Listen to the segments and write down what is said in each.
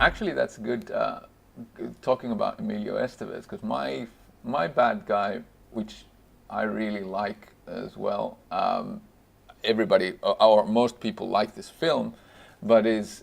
Actually, that's good. Talking about Emilio Estevez, because my bad guy, which I really like as well. Everybody or most people like this film, but is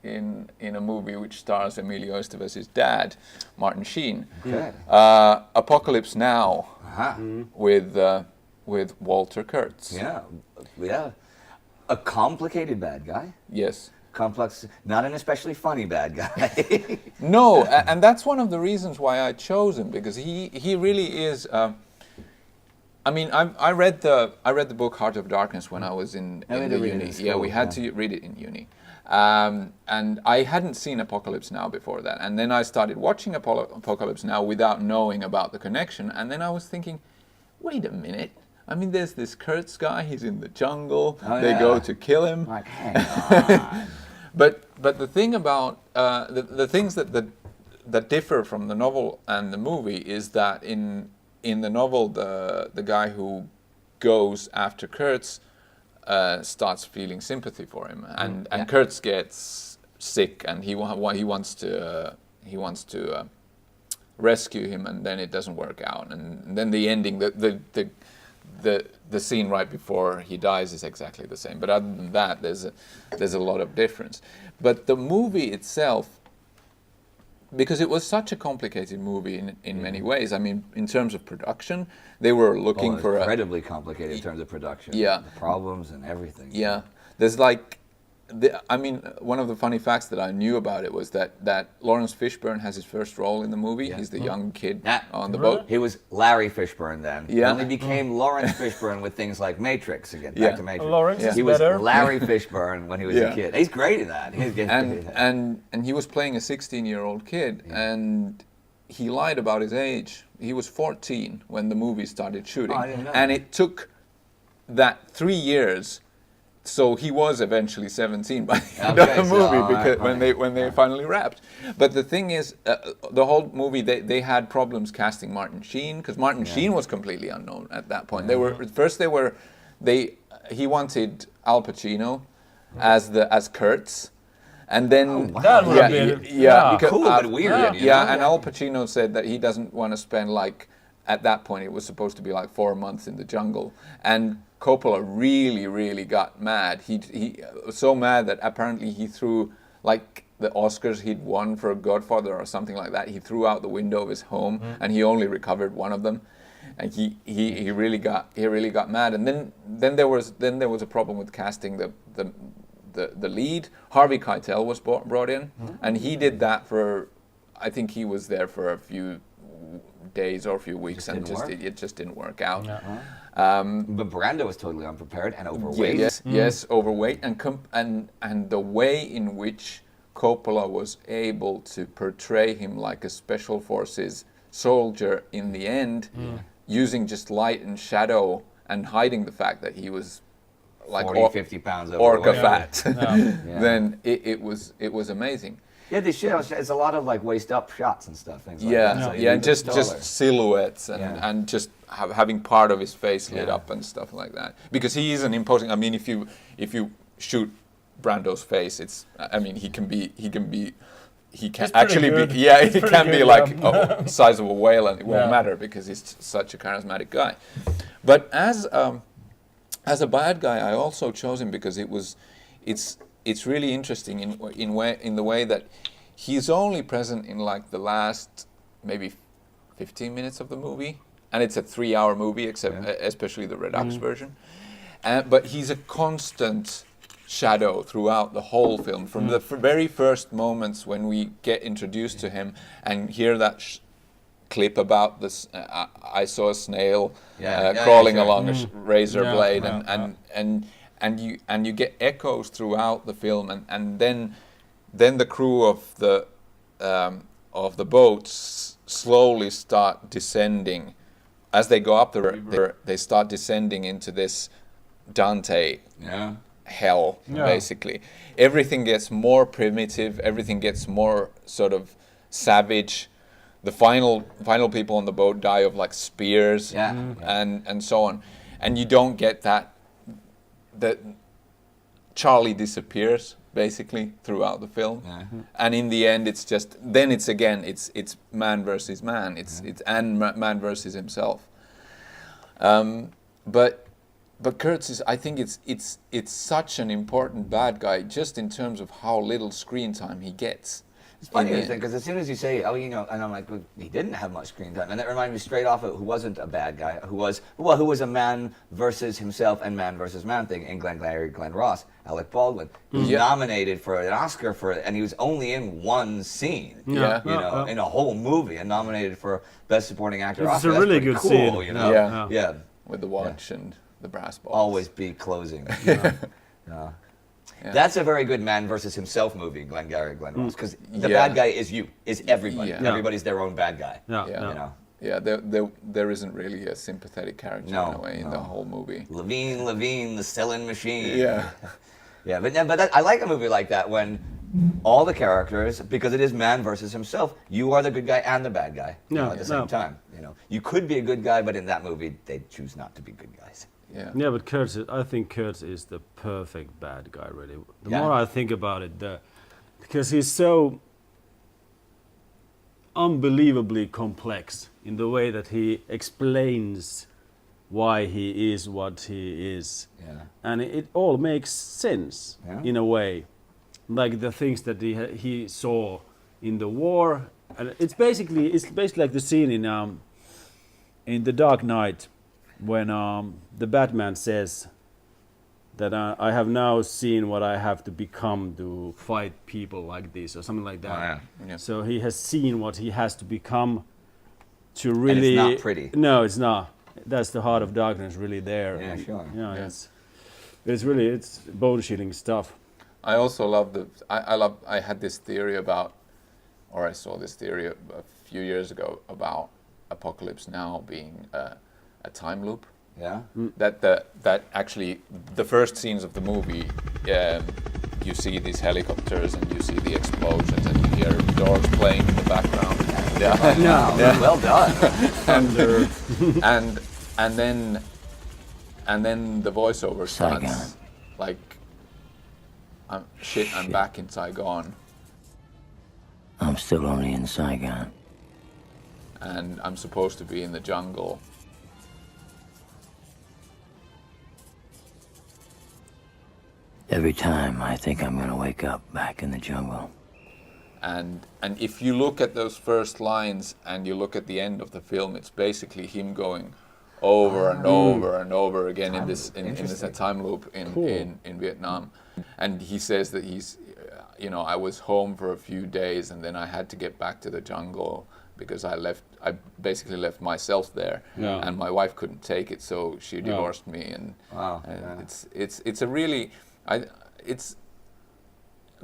in a movie which stars Emilio Estevez's dad, Martin Sheen. Okay. Apocalypse Now, with Walter Kurtz. Yeah. A complicated bad guy. Yes. Complex, not an especially funny bad guy. No, and that's one of the reasons why I chose him, because he really is. I mean, I read the book Heart of Darkness when I was in the uni. Yeah, we had to read it in uni, and I hadn't seen Apocalypse Now before that. And then I started watching Apocalypse Now without knowing about the connection. And then I was thinking, wait a minute. I mean, there's this Kurtz guy. He's in the jungle. They go to kill him. Like, hang on. But the thing about the things that differ from the novel and the movie is that in the novel the guy who goes after Kurtz starts feeling sympathy for him, and Kurtz gets sick, and he wants to rescue him, and then it doesn't work out, and then the ending the scene right before he dies is exactly the same. But other than that, there's a lot of difference. But the movie itself, because it was such a complicated movie in many ways. I mean, in terms of production, they were looking for incredibly complicated in terms of production. Yeah, the problems and everything. Yeah, there's like. I mean, one of the funny facts that I knew about it was that Lawrence Fishburne has his first role in the movie. Yeah. He's the young kid on the boat. He was Larry Fishburne then. Yeah. Then he became Lawrence Fishburne with things like Matrix again. Back to Matrix. Lawrence is he was better. Larry Fishburne when he was a kid. He's great at that. And he was playing a 16-year-old kid, and he lied about his age. He was 14 when the movie started shooting. Oh, I didn't know and that. It took that 3 years. So he was eventually 17 by the end of the movie, because when they finally wrapped. But the thing is, the whole movie they had problems casting Martin Sheen, because Martin Sheen was completely unknown at that point. He wanted Al Pacino as Kurtz, and then that would have been because, cool but weird. And Al Pacino said that he doesn't want to spend at that point it was supposed to be 4 months in the jungle, and Coppola really got mad. He was so mad that apparently he threw the Oscars he'd won for Godfather or something like that. He threw out the window of his home, and he only recovered one of them. And he really got mad. And then there was a problem with casting the lead. Harvey Keitel was brought in, and he did that for, I think he was there for a few days or a few weeks, and it just didn't work out. But Brando was totally unprepared and overweight. Yes, overweight, and the way in which Coppola was able to portray him like a special forces soldier in the end, using just light and shadow and hiding the fact that he was 50 pounds overweight. Orca fat. Then it was amazing. Yeah, they show it's a lot of waist up shots and stuff. Things like that. And just silhouettes and just having part of his face lit up and stuff like that. Because he is an imposing. I mean, if you shoot Brando's face, he can actually be size of a whale, and it won't matter because he's such a charismatic guy. But as a bad guy, I also chose him because it's really interesting in the way that he's only present in the last maybe 15 minutes of the movie, and it's a 3-hour movie, especially the Redux version. But he's a constant shadow throughout the whole film, from the very first moments when we get introduced to him and hear that clip about this. I saw a snail crawling along a razor blade, and you get echoes throughout the film, and then the crew of the boats slowly start descending. As they go up the river, they start descending into this Dante hell, basically. Everything gets more primitive, everything gets more sort of savage. The final people on the boat die of spears and so on. And you don't get that Charlie disappears basically throughout the film. Yeah. And in the end, it's just then it's man versus man. It's man versus himself. But Kurtz is, I think it's such an important bad guy just in terms of how little screen time he gets. It's funny because as soon as you say, and I'm like, well, he didn't have much screen time, and that reminded me straight off of who wasn't a bad guy, who was a man versus himself and man versus man thing in Glenn Ross, Alec Baldwin. He was nominated for an Oscar for it, and he was only in one scene, in a whole movie, and nominated for Best Supporting Actor. It's Oscar. a really good cool, scene. you know? Yeah. With the watch and the brass balls. Always be closing. That's a very good man versus himself movie, Glenn Ross, because the bad guy is everybody. Yeah. Everybody's their own bad guy. Yeah, there isn't really a sympathetic character in a way in the whole movie. Levine, the selling machine. Yeah. Yeah, but I like a movie like that when all the characters, because it is man versus himself, you are the good guy and the bad guy at the same time. You could be a good guy, but in that movie, they choose not to be good guys. Yeah, but I think Kurtz is the perfect bad guy, really. The more I think about it, because he's so unbelievably complex in the way that he explains why he is what he is. Yeah. And it all makes sense in a way. Like the things that he saw in the war. And it's basically like the scene in The Dark Knight when the Batman says that I have now seen what I have to become to fight people like this or something like that. Yeah. So he has seen what he has to become to really... And it's not pretty. No, it's not. That's the heart of darkness really there. Yeah, sure. It's bone-chilling stuff. I also love I had this theory about, or I saw this theory a few years ago about Apocalypse Now being a time loop. Yeah. That actually the first scenes of the movie, you see these helicopters and you see the explosions and you hear dogs playing in the background. Well done. and then the voiceover starts like, I'm back in Saigon. I'm still only in Saigon. And I'm supposed to be in the jungle. Every time I think I'm gonna wake up back in the jungle. And if you look at those first lines and you look at the end of the film, it's basically him going over and over and over again in this time loop in Vietnam. And he says that he's, I was home for a few days and then I had to get back to the jungle because I basically left myself there, and my wife couldn't take it, so she divorced me. And it's a really, it's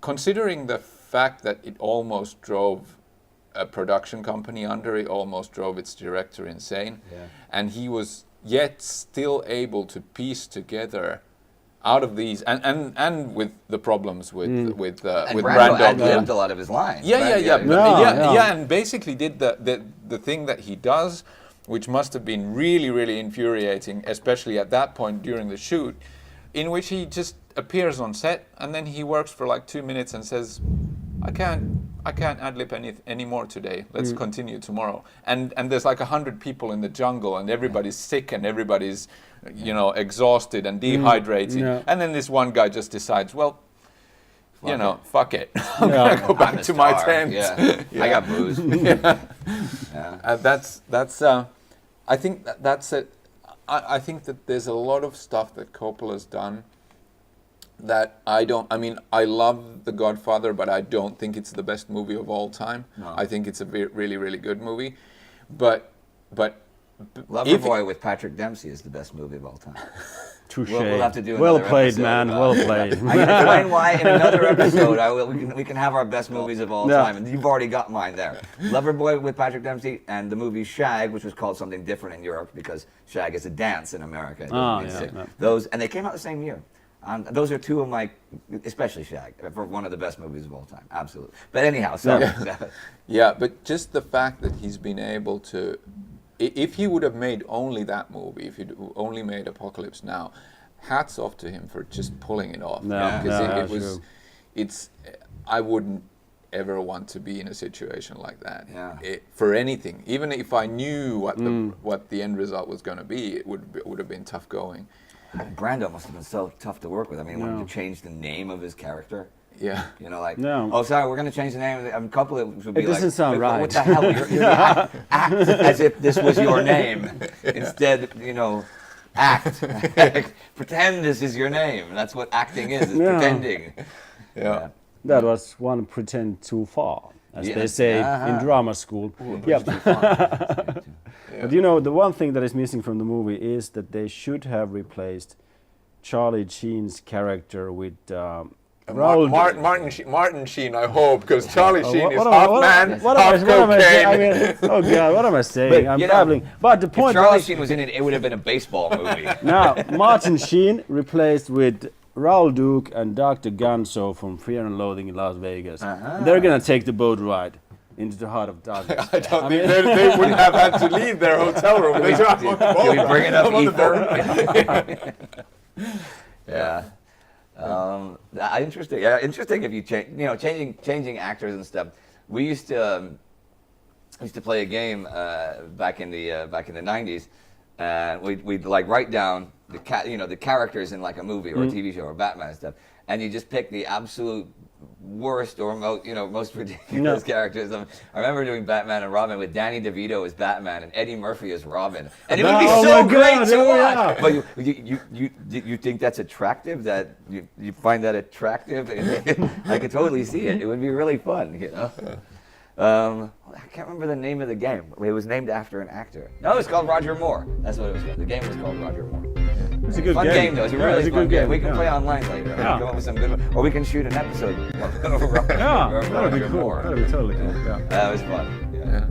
considering the fact that it almost drove a production company under, it almost drove its director insane, and he was yet still able to piece together out of these and with the problems with Brando ad-libbed a lot of his lines. And basically did the thing that he does, which must have been really, really infuriating, especially at that point during the shoot, in which he just appears on set and then he works for like 2 minutes and says, I can't ad-lib any more today. Let's continue tomorrow. And there's like 100 people in the jungle and everybody's sick and everybody's exhausted and dehydrated. And then this one guy just decides, well, fuck it. I'm gonna go back to my tent. I got booze. That's. I think that's it. I think that there's a lot of stuff that Coppola's done that I love The Godfather, but I don't think it's the best movie of all time. No. I think it's a really, really good movie. But Loverboy with Patrick Dempsey is the best movie of all time. Touche. We'll have to do well another played, episode man. Well played. I can explain why in another episode. We can have our best movies of all time, and you've already got mine there. Loverboy with Patrick Dempsey and the movie Shag, which was called something different in Europe because Shag is a dance in America. Those, and they came out the same year. Those are two of my, especially Shag, for one of the best movies of all time. Absolutely. But anyhow, but just the fact that he's been able to, if he would have made only that movie, if he'd only made Apocalypse Now, hats off to him for just pulling it off. Because it's I wouldn't ever want to be in a situation like that. Yeah. For anything, even if I knew what the end result was going to be, it would have been tough going. Brando must have been so tough to work with. I mean, wanting to change the name of his character. Yeah. You know, like, No. oh, sorry, we're going to change the name. A couple of would be It like, doesn't sound right. What the hell? Act as if this was your name. Instead, you know, act. Pretend this is your name. That's what acting is pretending. Yeah. That was one pretend too far, as they Yes. say in drama school. Yeah. But you know, the one thing that is missing from the movie is that they should have replaced Charlie Sheen's character with Martin Sheen, I hope, because Charlie Sheen is what half am- man, what am I- half what am I saying? I cocaine. mean, oh God, what am I saying? I'm you know, babbling. But the If point Charlie was, Sheen was in it, it would have been a baseball movie. now Martin Sheen replaced with Raoul Duke and Dr. Gonzo from Fear and Loathing in Las Vegas. They're gonna take the boat ride into the heart of darkness. I don't think they wouldn't have had to leave their hotel room. They drive on the boat. Can we bring enough I'm on the ether? Yeah. Interesting. Yeah, interesting. If you change, you know, changing actors and stuff. We used to play a game back in the '90s, and we'd like write down the characters in like a movie or a TV show or Batman and stuff, and you just pick the absolute worst or most ridiculous characters. I remember doing Batman and Robin with Danny DeVito as Batman and Eddie Murphy as Robin, and it would be Oh so my great God, to oh, watch. yeah. But you think that's attractive? That you find that attractive? I could totally see it. It would be really fun, you know. I can't remember the name of the game. It was named after an actor. No, it's called Roger Moore. That's what it was called. The game was called Roger Moore. It's a good Fun game though. It's a Yeah, really it's a fun good game. game. We can Yeah. play online later. Yeah. Come up with some good, or we can shoot an episode of Roger, Yeah, of that'd be Roger cool. Moore. That'd be totally cool. Yeah. That was fun. Yeah. Yeah.